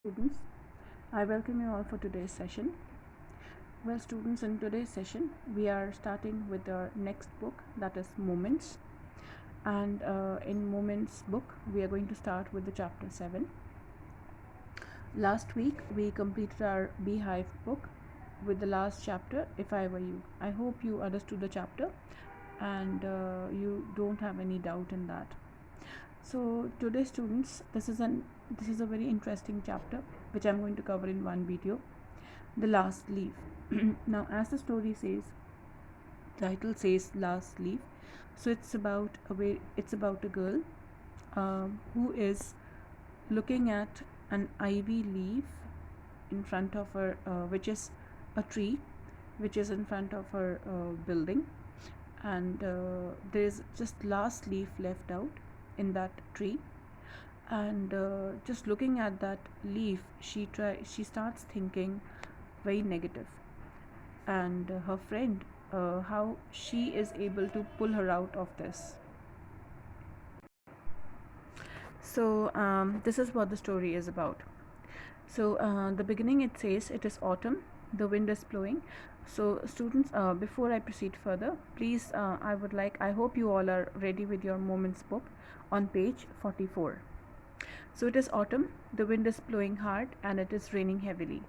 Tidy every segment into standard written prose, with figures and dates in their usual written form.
students. I welcome you all for today's session. Well, students, in today's session, we are starting with our next book, that is Moments. And in Moments book, we are going to start with the chapter 7. Last week, we completed our Beehive book with the last chapter, If I Were You. I hope you understood the chapter and you don't have any doubt in that. So today, students, this is a very interesting chapter which I'm going to cover in one video, the last leaf. Now, as the story says, title says last leaf, so it's about a girl who is looking at an ivy leaf in front of her, which is a tree, which is in front of her building, and there's just last leaf left out in that tree. And just looking at that leaf, she starts thinking very negative, and her friend, how she is able to pull her out of this. So this is what the story is about. So the beginning, it says it is autumn, the wind is blowing. So students, before I proceed further, please, I hope you all are ready with your Moments book on page 44. So it is autumn, the wind is blowing hard, and it is raining heavily.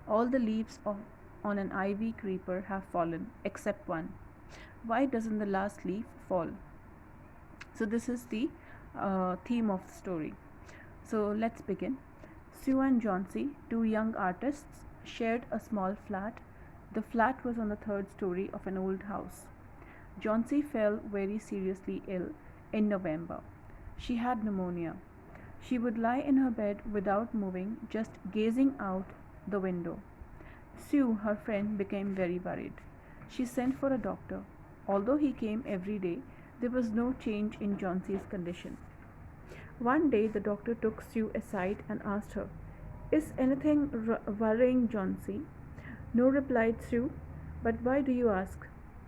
All the leaves on an ivy creeper have fallen, except one. Why doesn't the last leaf fall? So this is the theme of the story. So let's begin. Sue and Johnsy, two young artists, shared a small flat. The flat was on the third story of an old house. Johnsy fell very seriously ill in November. She had pneumonia. She would lie in her bed without moving, just gazing out the window. Sue, her friend, became very worried. She sent for a doctor. Although he came every day, there was no change in Johnsy's condition. One day the doctor took Sue aside and asked her, "Is anything worrying Johnsy?" "No," replied Sue. "But why do you ask?"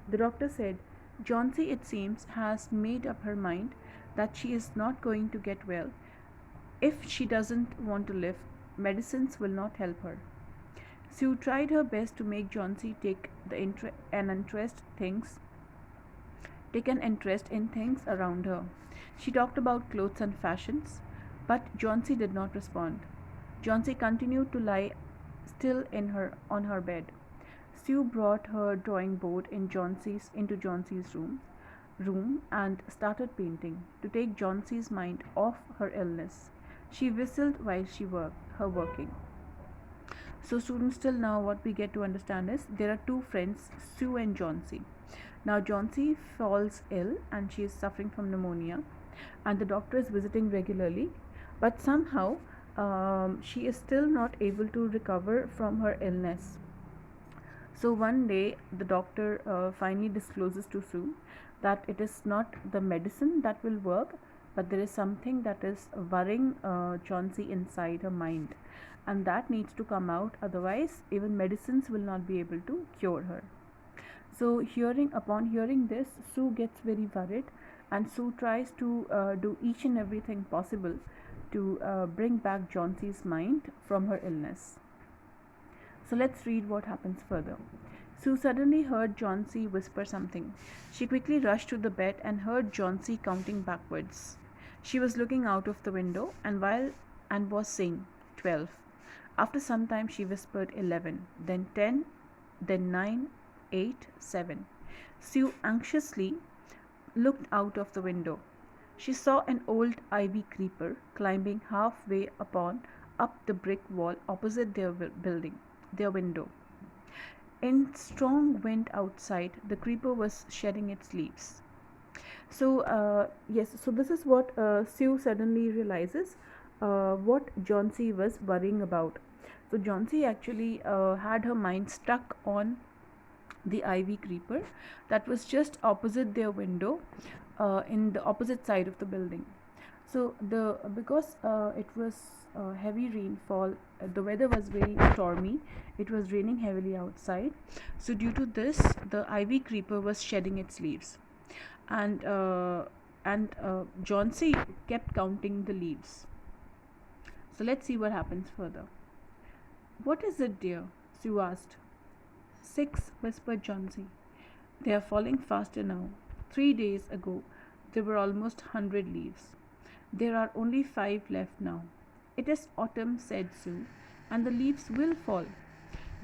The doctor said, "Johnsy, it seems, has made up her mind that she is not going to get well. If she doesn't want to live, medicines will not help her." Sue tried her best to make Johnsy take an interest in things around her. She talked about clothes and fashions, but Johnsy did not respond. Johnsy continued to lie still on her bed. Sue brought her drawing board into Johnsey's room and started painting to take Johnsey's mind off her illness. She whistled while working. So students, till now what we get to understand is there are two friends, Sue and Johnsy. Now Johnsy falls ill and she is suffering from pneumonia, and the doctor is visiting regularly, but somehow she is still not able to recover from her illness. So one day the doctor finally discloses to Sue that it is not the medicine that will work, but there is something that is worrying Johnsy inside her mind, and that needs to come out, otherwise even medicines will not be able to cure her. So upon hearing this, Sue gets very worried, and Sue tries to do each and everything possible to bring back Johnsy's mind from her illness. So let's read what happens further. Sue suddenly heard Johnsy whisper something. She quickly rushed to the bed and heard Johnsy counting backwards. She was looking out of the window and was saying 12. After some time she whispered 11, then 10, then 9, 8, 7. Sue anxiously looked out of the window. She saw an old ivy creeper climbing halfway up the brick wall opposite their window. In strong wind outside, the creeper was shedding its leaves. So so this is what Sue suddenly realizes what Johnsy was worrying about. So Johnsy actually had her mind stuck on the ivy creeper that was just opposite their window, in the opposite side of the building. So because it was heavy rainfall, the weather was very stormy, it was raining heavily outside. So due to this, the ivy creeper was shedding its leaves, and Johnsy kept counting the leaves. So let's see what happens further. What is it, dear? Sue asked. 6, whispered Johnsy. They are falling faster now. 3 days ago, there were almost 100 leaves. There are only 5 left now. It is autumn, said Sue, and the leaves will fall.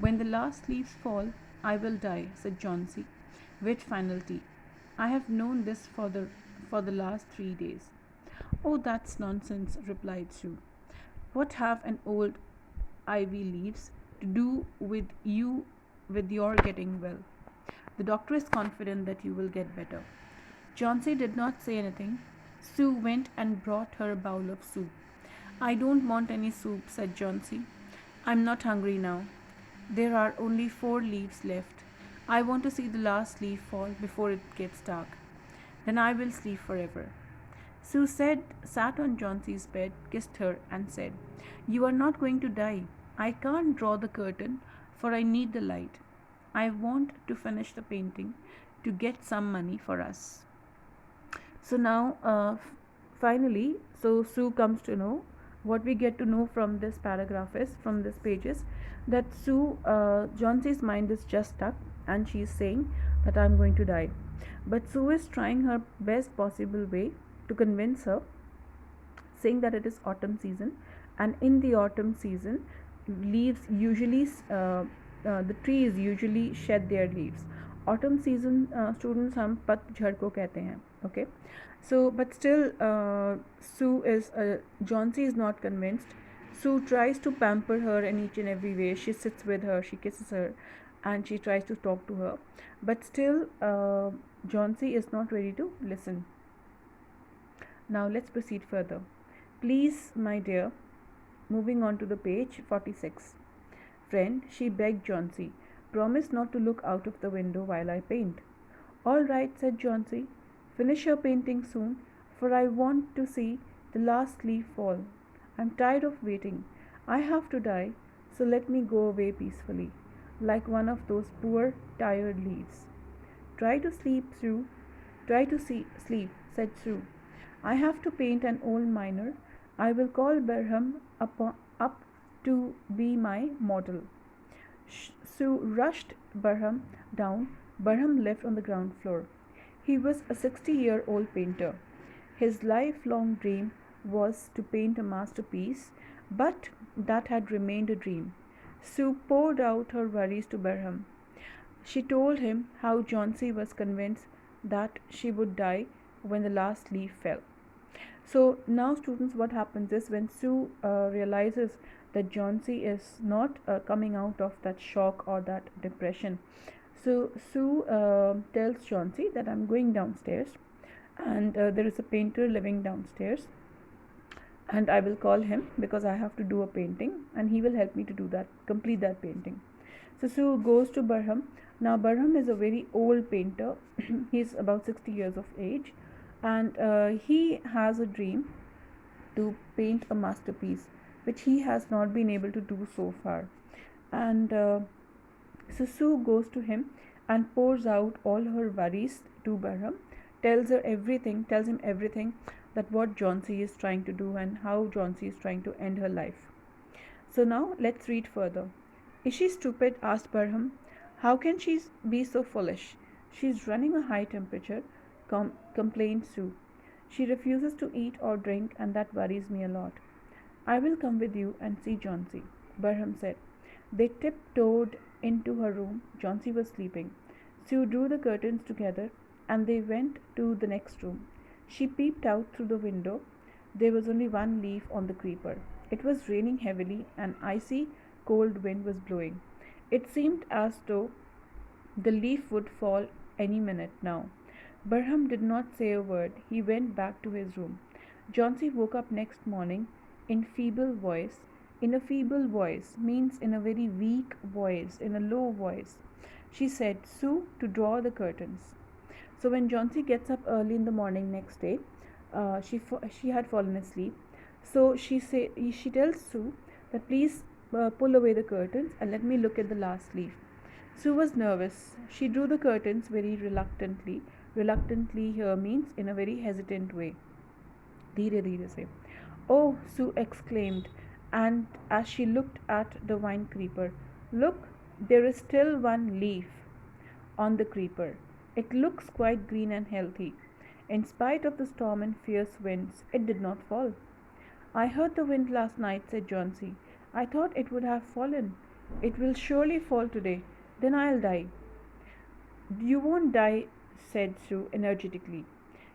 When the last leaves fall, I will die, said Johnsy, with finality. I have known this for the last 3 days. Oh, that's nonsense, replied Sue. What have an old ivy leaves to do with your getting well? The doctor is confident that you will get better. Johnsy did not say anything. Sue went and brought her a bowl of soup. I don't want any soup, said Johnsy. I'm not hungry now. There are only 4 leaves left. I want to see the last leaf fall before it gets dark. Then I will sleep forever. Sue sat on Johnsy's bed, kissed her, and said, You are not going to die. I can't draw the curtain, for I need the light. I want to finish the painting to get some money for us. So now, finally, so Sue comes to know what we get to know from this paragraph is from this pages that Johnsy's mind is just stuck and she's saying that I'm going to die. But Sue is trying her best possible way to convince her, saying that it is autumn season, and in the autumn season, leaves usually the trees usually shed their leaves. Autumn season students हम पतझड़ को कहते हैं. Okay, so but still Johnsy is not convinced. Sue tries to pamper her in each and every way. She sits with her, she kisses her, and she tries to talk to her, but still Johnsy is not ready to listen. Now let's proceed further. Please, my dear. Moving on to the page 46. Friend, she begged Johnsy, promise not to look out of the window while I paint. All right, said Johnsy. Finish your painting soon, for I want to see the last leaf fall. I'm tired of waiting. I have to die, so let me go away peacefully, like one of those poor, tired leaves. Try to sleep, Sue. Try to sleep, said Sue. I have to paint an old miner. I will call Barham up to be my model. Sue rushed Barham down. Barham lived on the ground floor. He was a 60-year-old painter. His lifelong dream was to paint a masterpiece, but that had remained a dream. Sue poured out her worries to Barham. She told him how Johnsy was convinced that she would die when the last leaf fell. So now, students, what happens is when Sue realizes that Johnsy is not coming out of that shock or that depression, so Sue tells Johnsy that I'm going downstairs, and there is a painter living downstairs, and I will call him because I have to do a painting, and he will help me to do that, complete that painting. So Sue goes to Barham. Now Barham is a very old painter. He's about 60 years of age, and he has a dream to paint a masterpiece which he has not been able to do so far. And so Sue goes to him and pours out all her worries to Barham, tells him everything, that what Johnsy is trying to do and how Johnsy is trying to end her life. So now let's read further. Is she stupid? Asked Barham. How can she be so foolish? She's running a high temperature, complained Sue. She refuses to eat or drink, and that worries me a lot. I will come with you and see Johnsy, Barham said. They tiptoed into her room. Johnsy was sleeping. Sue drew the curtains together, and they went to the next room. She peeped out through the window. There was only one leaf on the creeper. It was raining heavily, and icy, cold wind was blowing. It seemed as though the leaf would fall any minute now. Barham did not say a word. He went back to his room. Johnsy woke up next morning in a feeble voice means in a very weak voice, in a low voice. She said, Sue, to draw the curtains. So when Johnsy gets up early in the morning next day, she had fallen asleep. So she tells Sue that please pull away the curtains and let me look at the last leaf. Sue was nervous. She drew the curtains very reluctantly. Reluctantly here means in a very hesitant way. धीरे धीरे से. Oh, Sue exclaimed, And as she looked at the vine creeper, look, there is still one leaf on the creeper. It looks quite green and healthy. In spite of the storm and fierce winds, it did not fall. I heard the wind last night, said Johnsy. I thought it would have fallen. It will surely fall today. Then I'll die. You won't die, said Sue energetically.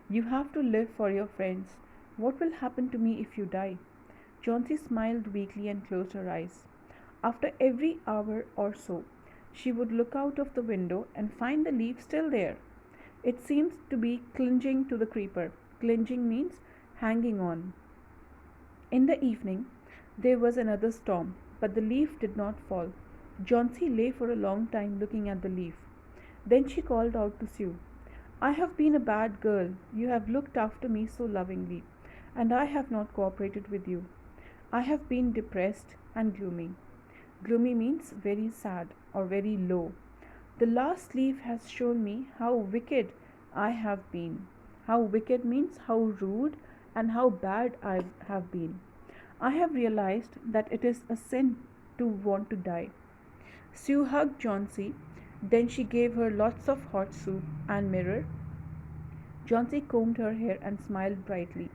You have to live for your friends. What will happen to me if you die? Johnsy smiled weakly and closed her eyes. After every hour or so, she would look out of the window and find the leaf still there. It seemed to be clinging to the creeper. Clinging means hanging on. In the evening, there was another storm, but the leaf did not fall. Johnsy lay for a long time looking at the leaf. Then she called out to Sue, I have been a bad girl. You have looked after me so lovingly, and I have not cooperated with you. I have been depressed and gloomy. Gloomy means very sad or very low. The last leaf has shown me how wicked I have been. How wicked means how rude and how bad I have been. I have realized that it is a sin to want to die. Sue hugged Johnsy, then she gave her lots of hot soup and mirror. Johnsy combed her hair and smiled brightly.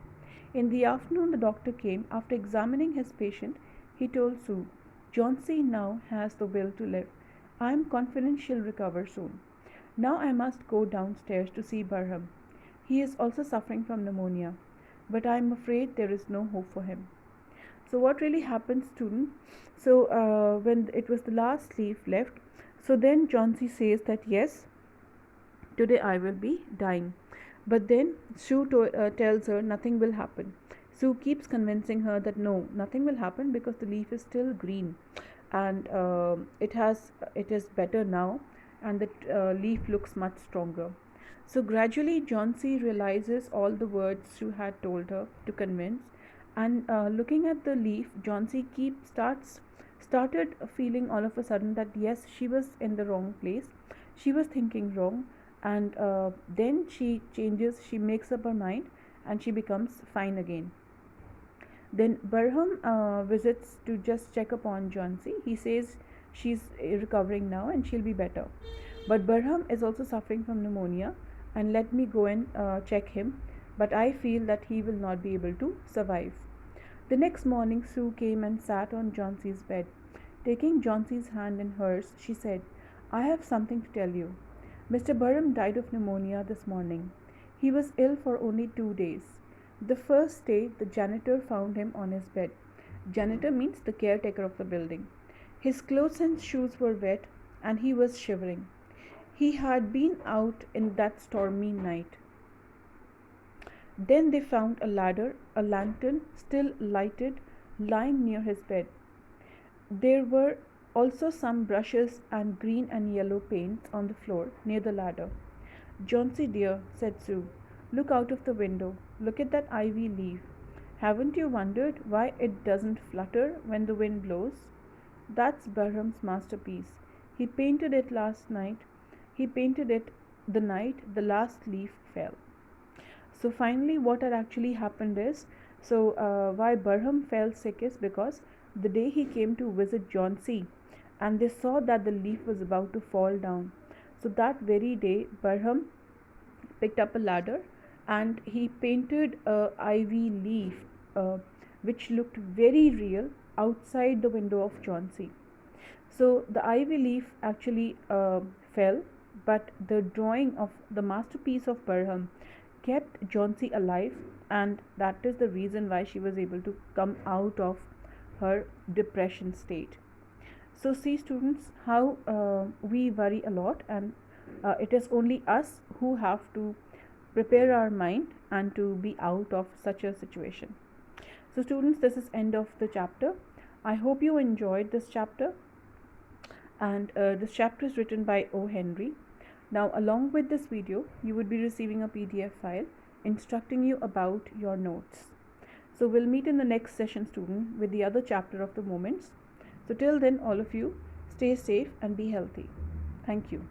In the afternoon, the doctor came. After examining his patient, he told Sue, Johnsy now has the will to live. I am confident she'll recover soon. Now I must go downstairs to see Barham. He is also suffering from pneumonia, but I am afraid there is no hope for him. So what really happened, student? So when it was the last leaf left, so then Johnsy says that yes, today I will be dying. But then Sue tells her nothing will happen. Sue keeps convincing her that no, nothing will happen because the leaf is still green, and it is better now, and the leaf looks much stronger. So gradually, Johnsy realizes all the words Sue had told her to convince, and looking at the leaf, Johnsy started feeling all of a sudden that yes, she was in the wrong place, she was thinking wrong, and then she changes, she makes up her mind, and she becomes fine again. Then Barham visits to just check upon Johnsy. He says she's recovering now and she'll be better, but Barham is also suffering from pneumonia, and let me go and check him, but I feel that he will not be able to survive. The next morning, Sue came and sat on Johnsy's bed. Taking Johnsy's hand in hers, she said, I have something to tell you. Mr. Barham died of pneumonia this morning. He was ill for only 2 days. The first day, the janitor found him on his bed. Janitor means the caretaker of the building. His clothes and shoes were wet, and he was shivering. He had been out in that stormy night. Then they found a ladder, a lantern, still lighted, lying near his bed. There were also some brushes and green and yellow paints on the floor near the ladder. Johnsy dear, said Sue, look out of the window. Look at that ivy leaf. Haven't you wondered why it doesn't flutter when the wind blows? That's Barham's masterpiece. He painted it last night. He painted it the night the last leaf fell. So finally, what had actually happened is, why Barham fell sick is because the day he came to visit Johnsy, and they saw that the leaf was about to fall down. So that very day, Barham picked up a ladder and he painted a ivy leaf, which looked very real, outside the window of Johnsy. So the ivy leaf actually fell, but the drawing of the masterpiece of Barham kept Johnsy alive, and that is the reason why she was able to come out of her depression state. So see, students, how we worry a lot, and it is only us who have to prepare our mind and to be out of such a situation. So students, this is end of the chapter. I hope you enjoyed this chapter, and this chapter is written by O. Henry. Now, along with this video, you would be receiving a PDF file instructing you about your notes. So we'll meet in the next session, student, with the other chapter of the moments. So till then, all of you, stay safe and be healthy. Thank you.